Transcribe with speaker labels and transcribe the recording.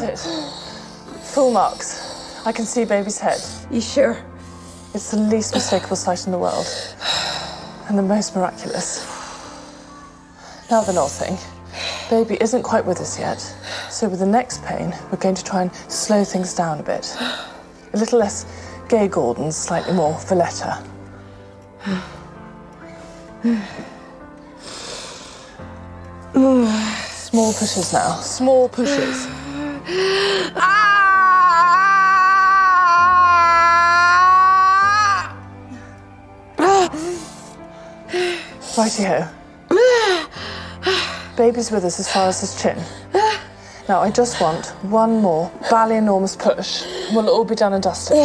Speaker 1: That's it. Full marks. I can see baby's head.
Speaker 2: You sure?
Speaker 1: It's the least mistakable sight in the world. And the most miraculous. Now the Noel thing. Baby isn't quite with us yet. So with the next pain, we're going to try and slow things down a bit. A little less Gay Gordon, slightly more Valletta. Small pushes now. Small pushes. Righty-ho. Baby's with us as far as his chin. Now, I just want one more bally enormous push, and we'll all be done and dusted.